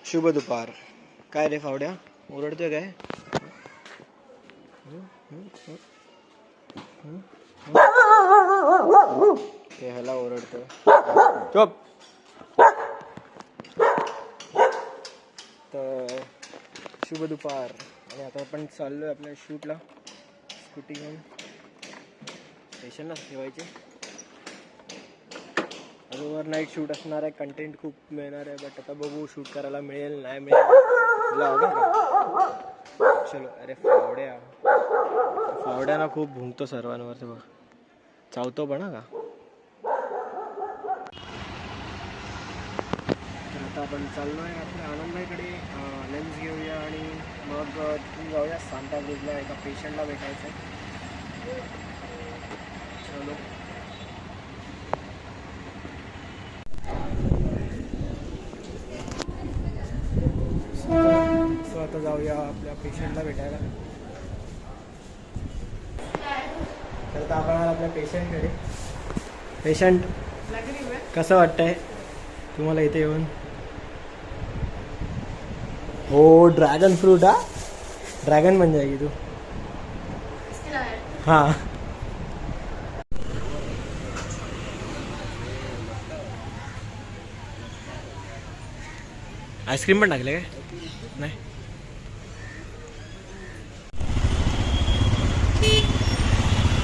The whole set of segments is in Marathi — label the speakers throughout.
Speaker 1: शुभ दुपार. काय रे फावड्या, ओरडतोय काय? ते ह्याला ओरडतोय. चुप. तर शुभ दुपार. आणि आता आपण चाललोय आपल्या शूटला. स्कूटी घेऊन स्टेशनला ठेवायचे. ओव्हर नाईट शूट असणार आहे. कंटेंट खूप मिळणार आहे. बट आता बघू शूट करायला मिळेल नाही मिळेल. चलो. अरे फावड्याला खूप भुंकतो सर्वांवर. बघ चावतो पण का. तर आता आपण चाललो आहे आपल्या आनंदाकडे. लेन्स घेऊया आणि मग तिथून जाऊया सांताक्रूजला. एका पेशंटला भेटायचं आहे. चलो. सो आता जाऊया आपल्या पेशंटला भेटायला. तर आता आपण आपल्या पेशंटकडे. पेशंट कसं वाटतंय तुम्हाला इथे येऊन? हो ड्रॅगन फ्रूट. हा ड्रॅगन बन जाएगी तू. हाँ आईस्क्रीम पण टाकले काय? नाही.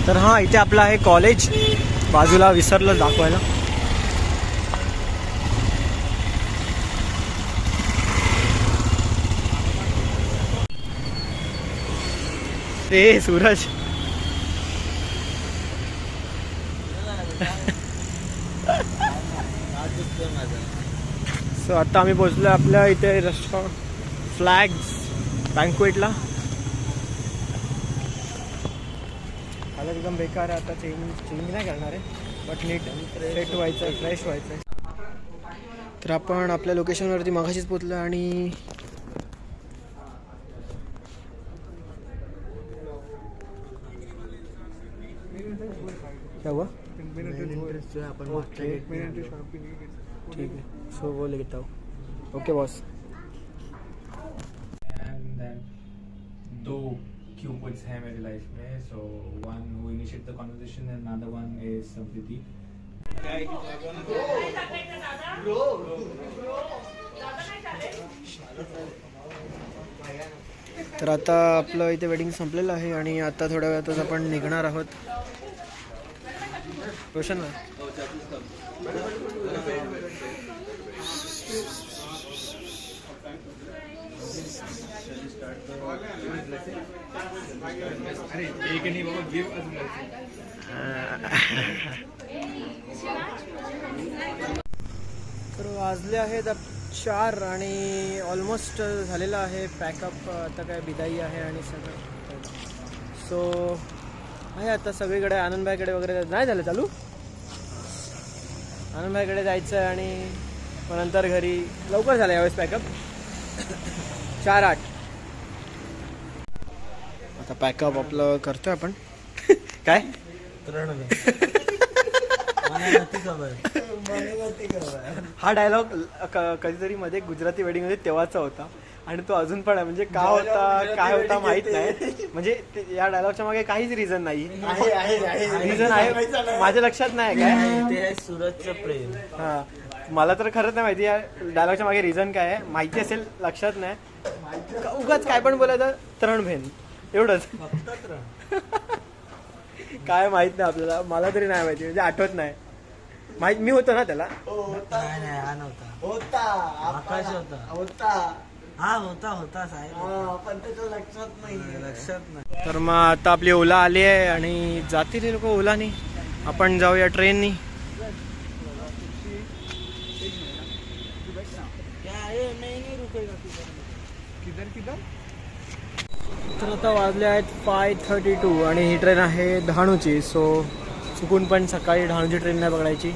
Speaker 1: तर हां इथे आपलं आहे कॉलेज. बाजूला विसरलं दाखवायला. ते सूरज. सो आता आम्ही पोहोचलो आपल्या इथे रेस्टॉरंट फ्लॅग्स बँक्वेटला. हालत एकदम बेकार आहे. आता चेंज नाही करणार आहे. बट नीट सेट व्हायचं आहे. फ्रेश व्हायचं आहे. तर आपण आपल्या लोकेशनवरती मगाशीच पोहोचलो. आणि क्या हुआ? ठीक है. सो वो लेता हूँ. Okay boss.
Speaker 2: एंड देन दो क्यूपिड्स हैं मेरी लाइफ में. So one who initiate the conversation and another one is Samriddhi.
Speaker 1: तर आता आपलं इथे वेडिंग संपलेलं आहे आणि आता थोड्या वेळातच आपण निघणार आहोत. रोशन ना. तर वाजले आहेत 4 आणि ऑलमोस्ट झालेलं आहे पॅकअप. आता काय बिदाई आहे आणि सगळं. सो आहे आता सगळीकडे. आनंदबाईकडे वगैरे नाही झालं चालू. आनंदबाईकडे जायचं आहे आणि मग नंतर घरी. लवकर झालं यावेळेस पॅकअप. 4:08. आता पॅकअप आपलं करतोय आपण. काय हा डायलॉग कधीतरी मध्ये गुजराती वेडिंग मध्ये तेव्हाचा होता आणि तो अजून पण आहे. म्हणजे का होता काय होता माहित नाही. म्हणजे या डायलॉगच्या मागे काहीच रिझन नाही. रिझन आहे माझ्या लक्षात नाही काय.
Speaker 3: सूरजचं प्रेम.
Speaker 1: हा मला तर खरंच नाही माहिती या डायलॉगच्या मागे रिझन काय आहे. माहिती असेल लक्षात नाही. उगाच काय पण बोलायचं. तरणभेन एवढंच. काय माहित नाही आपल्याला. मला तरी नाही माहिती. म्हणजे आठवत नाही. माहित मी होतो ना त्याला.
Speaker 3: नाही हा नव्हता. आकाश होता. हा होता साहेब. पण त्याच्या लक्षात नाही.
Speaker 1: तर मग आता आपली ओला आली आहे आणि जातील हे लोक ओलानी. आपण जाऊया ट्रेननी. तर आता वाजले आहेत 5:32 आणि ही ट्रेन आहे डहाणूची. सो चुकून पण सकाळी डहाणूची ट्रेन नाही पकडायची.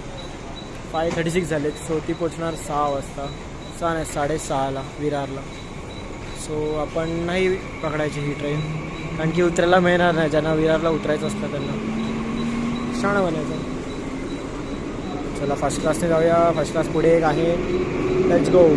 Speaker 1: 5:36 झालेत. सो ती पोचणार 6 वाजता. 6 नाही 6:30ला विरारला. सो आपण नाही पकडायची ही ट्रेन कारण की उतरायला मिळणार नाही. ज्यांना विरारला उतरायचं असतं त्यांना शाणं बनायचं. चला फर्स्ट क्लासने जाऊया. फर्स्ट क्लास पुढे एक आहे. Let's go.